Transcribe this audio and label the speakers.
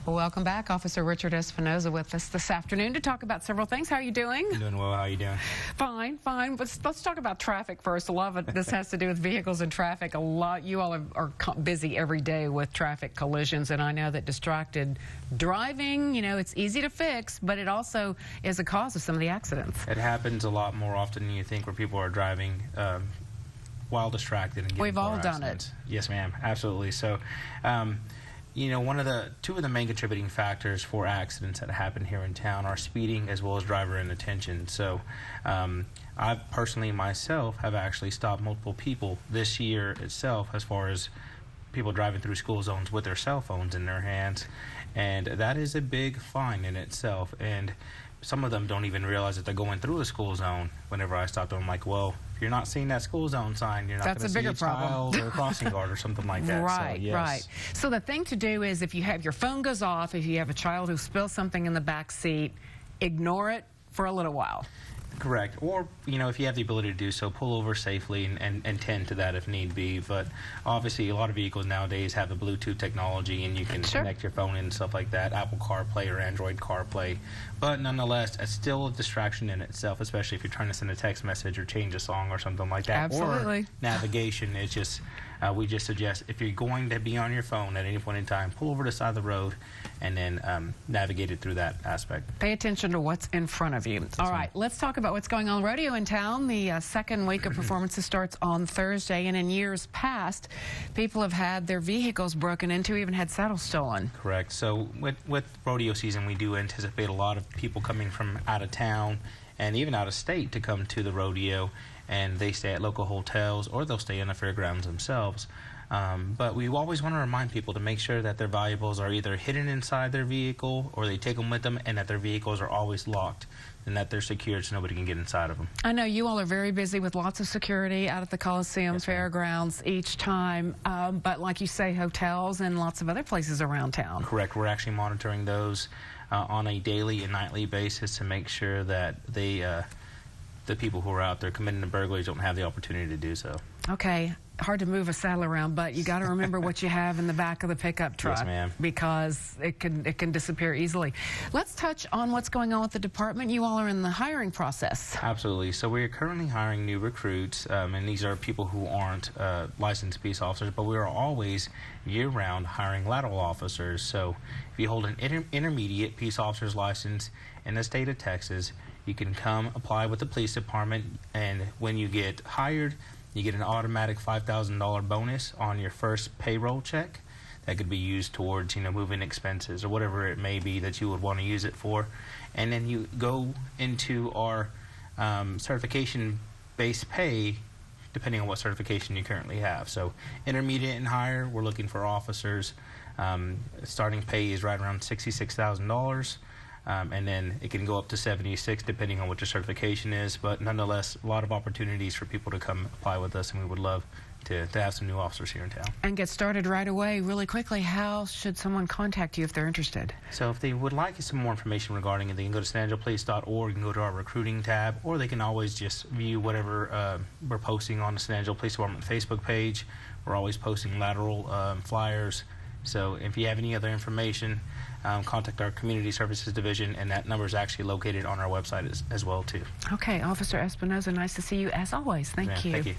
Speaker 1: Well, welcome back. Officer Richard Espinoza with us this afternoon to talk about several things. How are you doing?
Speaker 2: I'm doing well. How are you doing?
Speaker 1: Fine, fine. Let's talk about traffic first. A lot of this has to do with vehicles and traffic. You all are busy every day with traffic collisions, and I know that distracted driving, it's easy to fix, but it also is a cause of some of the accidents.
Speaker 2: It happens a lot more often than you think, where people are driving while distracted and getting
Speaker 1: We've all done
Speaker 2: accidents.
Speaker 1: it.
Speaker 2: Yes, ma'am. Absolutely. So, two of the main contributing factors for accidents that happen here in town are speeding as well as driver inattention. So, I personally myself have actually stopped multiple people this year itself, as far as people driving through school zones with their cell phones in their hands, and that is a big fine in itself. And some of them don't even realize that they're going through a school zone. Whenever I stop them, I'm like, well, if you're not seeing that school zone sign, you're not going to see a child or a crossing guard or something like that.
Speaker 1: Right,
Speaker 2: so, yes.
Speaker 1: Right. So the thing to do is, if you have your phone goes off, if you have a child who spills something in the back seat, ignore it for a little while.
Speaker 2: Correct. Or, if you have the ability to do so, pull over safely and tend to that if need be. But obviously, a lot of vehicles nowadays have the Bluetooth technology, and you can connect your phone and stuff like that, Apple CarPlay or Android CarPlay. But nonetheless, it's still a distraction in itself, especially if you're trying to send a text message or change a song or something like that.
Speaker 1: Absolutely.
Speaker 2: Or navigation. It's just, we just suggest, if you're going to be on your phone at any point in time, pull over to the side of the road and then navigate it through that aspect.
Speaker 1: Pay attention to what's in front of you. All right, let's talk about what's going on rodeo in town. The second week of performances starts on Thursday, and in years past, people have had their vehicles broken into, even had saddles stolen.
Speaker 2: Correct. So with rodeo season, we do anticipate a lot of people coming from out of town and even out of state to come to the rodeo, and they stay at local hotels or they'll stay in the fairgrounds themselves. But we always want to remind people to make sure that their valuables are either hidden inside their vehicle or they take them with them, and that their vehicles are always locked and that they're secured so nobody can get inside of them.
Speaker 1: I know you all are very busy with lots of security out at the Coliseum fairgrounds each time, but like you say, hotels and lots of other places around town.
Speaker 2: Correct. We're actually monitoring those on a daily and nightly basis to make sure that the people who are out there committing the burglaries don't have the opportunity to do so.
Speaker 1: Okay. Hard to move a saddle around, but you got to remember what you have in the back of the pickup truck.
Speaker 2: Yes, ma'am.
Speaker 1: Because it can disappear easily. Let's touch on what's going on with the department. You all are in the hiring process.
Speaker 2: Absolutely. So we are currently hiring new recruits, and these are people who aren't licensed peace officers, but we are always year-round hiring lateral officers. So if you hold an intermediate peace officer's license in the state of Texas, you can come apply with the police department, and when you get hired, you get an automatic $5,000 bonus on your first payroll check. That could be used towards, moving expenses or whatever it may be that you would want to use it for. And then you go into our certification-based pay, depending on what certification you currently have. So intermediate and higher, we're looking for officers. Starting pay is right around $66,000. And then it can go up to 76 depending on what your certification is, but nonetheless, a lot of opportunities for people to come apply with us, and we would love to have some new officers here in town.
Speaker 1: And get started right away. Really quickly, how should someone contact you if they're interested?
Speaker 2: So if they would like some more information regarding it, they can go to sanangelopolice.org and go to our recruiting tab, or they can always just view whatever we're posting on the San Angelo Police Department Facebook page. We're always posting lateral flyers. So if you have any other information, contact our Community Services Division, and that number is actually located on our website as well, too.
Speaker 1: Okay, Officer Espinoza, nice to see you as always. Thank you.
Speaker 2: Thank you.